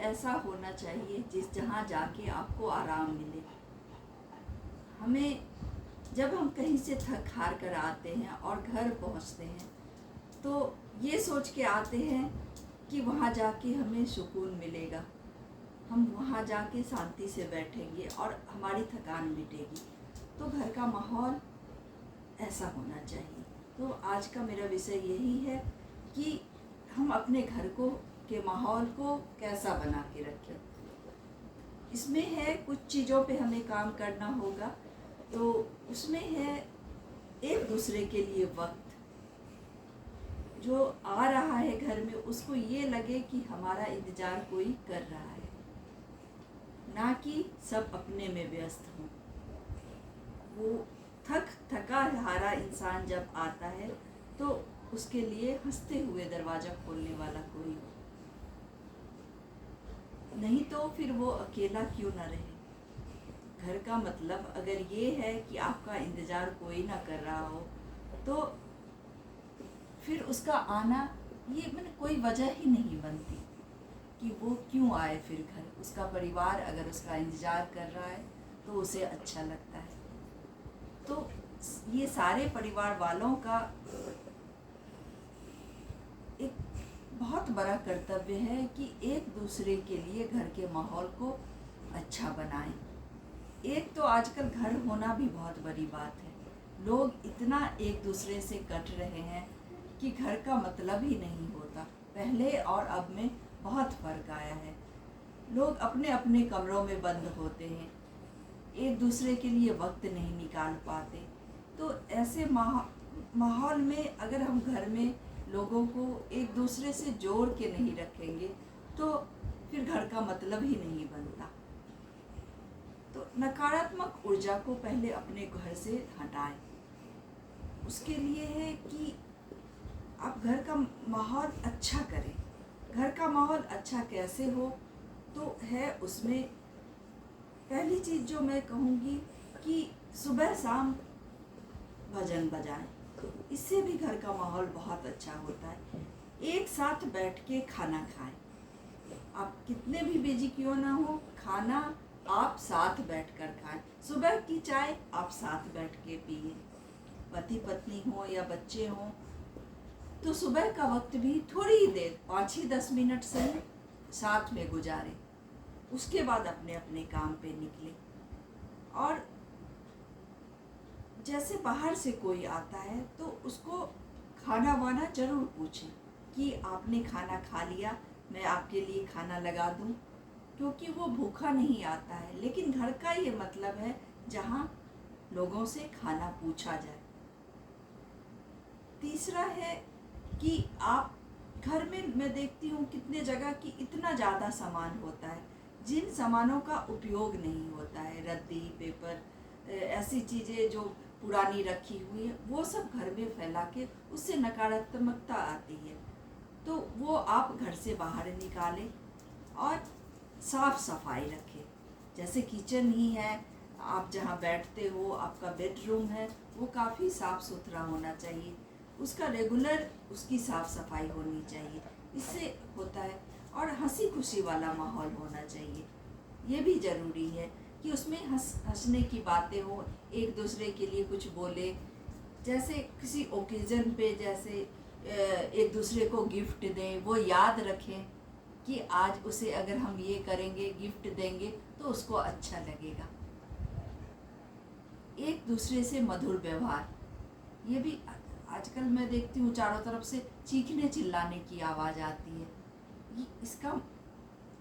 ऐसा होना चाहिए जहाँ जाके आपको आराम मिले। हमें जब हम कहीं से थक हार कर आते हैं और घर पहुंचते हैं तो ये सोच के आते हैं कि वहाँ जाके हमें सुकून मिलेगा, हम वहाँ जाके शांति से बैठेंगे और हमारी थकान मिटेगी। तो घर का माहौल ऐसा होना चाहिए। तो आज का मेरा विषय यही है कि हम अपने घर के माहौल को कैसा बना के रखें। इसमें है कुछ चीज़ों पे हमें काम करना होगा। तो उसमें है एक दूसरे के लिए वक्त, जो आ रहा है घर में उसको ये लगे कि हमारा इंतज़ार कोई कर रहा है, ना कि सब अपने में व्यस्त हों। वो थका हारा इंसान जब आता है तो उसके लिए हंसते हुए दरवाज़ा खोलने वाला कोई हो, नहीं तो फिर वो अकेला क्यों ना रहे। घर का मतलब अगर ये है कि आपका इंतज़ार कोई ना कर रहा हो तो फिर उसका आना ये मैंने कोई वजह ही नहीं बनती कि वो क्यों आए। फिर घर उसका परिवार अगर उसका इंतज़ार कर रहा है तो उसे अच्छा लगता है। तो ये सारे परिवार वालों का एक बहुत बड़ा कर्तव्य है कि एक दूसरे के लिए घर के माहौल को अच्छा बनाएं। एक तो आजकल घर होना भी बहुत बड़ी बात है। लोग इतना एक दूसरे से कट रहे हैं कि घर का मतलब ही नहीं होता। पहले और अब में बहुत फ़र्क आया है। लोग अपने अपने कमरों में बंद होते हैं, एक दूसरे के लिए वक्त नहीं निकाल पाते। तो ऐसे माहौल में अगर हम घर में लोगों को एक दूसरे से जोड़ के नहीं रखेंगे तो फिर घर का मतलब ही नहीं बनता। तो नकारात्मक ऊर्जा को पहले अपने घर से हटाएं। उसके लिए है कि आप घर का माहौल अच्छा करें। घर का माहौल अच्छा कैसे हो तो है उसमें पहली चीज़ जो मैं कहूँगी कि सुबह शाम भजन बजाएं, इससे भी घर का माहौल बहुत अच्छा होता है। एक साथ बैठ के खाना खाएं। आप कितने भी बिजी क्यों ना हो, खाना आप साथ बैठकर खाएं। सुबह की चाय आप साथ बैठ के पिए। पति पत्नी हो या बच्चे हों तो सुबह का वक्त भी थोड़ी ही देर 5-10 मिनट से साथ में गुजारें। उसके बाद अपने अपने काम पे निकले। और जैसे बाहर से कोई आता है तो उसको खाना वाना ज़रूर पूछें कि आपने खाना खा लिया, मैं आपके लिए खाना लगा दूं, क्योंकि वो भूखा नहीं आता है। लेकिन घर का ये मतलब है जहाँ लोगों से खाना पूछा जाए। तीसरा है कि आप घर में मैं देखती हूँ कितने जगह कि इतना ज़्यादा सामान होता है जिन सामानों का उपयोग नहीं होता है। रद्दी, पेपर, ऐसी चीज़ें जो पुरानी रखी हुई है वो सब घर में फैला के उससे नकारात्मकता आती है। तो वो आप घर से बाहर निकालें और साफ सफाई रखें। जैसे किचन ही है, आप जहाँ बैठते हो, आपका बेडरूम है, वो काफ़ी साफ़ सुथरा होना चाहिए। उसका रेगुलर उसकी साफ़ सफाई होनी चाहिए। इससे होता है। और हंसी खुशी वाला माहौल होना चाहिए। ये भी ज़रूरी है कि उसमें हंसने की बातें हो, एक दूसरे के लिए कुछ बोले। जैसे किसी ओकेज़न पे जैसे एक दूसरे को गिफ्ट दें, वो याद रखें कि आज उसे अगर हम ये करेंगे, गिफ्ट देंगे तो उसको अच्छा लगेगा। एक दूसरे से मधुर व्यवहार, ये भी आजकल मैं देखती हूँ चारों तरफ से चीखने चिल्लाने की आवाज़ आती है। इसका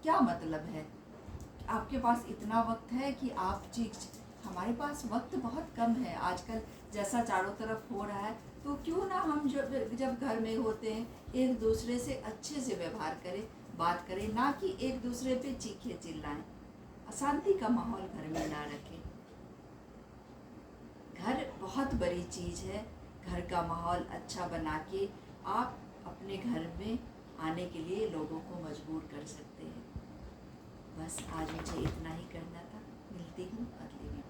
क्या मतलब है? आपके पास इतना वक्त है कि आप हमारे पास वक्त बहुत कम है आजकल, जैसा चारों तरफ हो रहा है। तो क्यों ना हम जब घर में होते हैं एक दूसरे से अच्छे से व्यवहार करें, बात करें, ना कि एक दूसरे पे चीखे चिल्लाएं। अशांति का माहौल घर में ना रखें। घर बहुत बड़ी चीज़ है। घर का माहौल अच्छा बना के आप अपने घर में आने के लिए लोगों को मजबूर कर सकते हैं। बस आज मुझे इतना ही करना था। मिलती हूँ अगले वीडियो।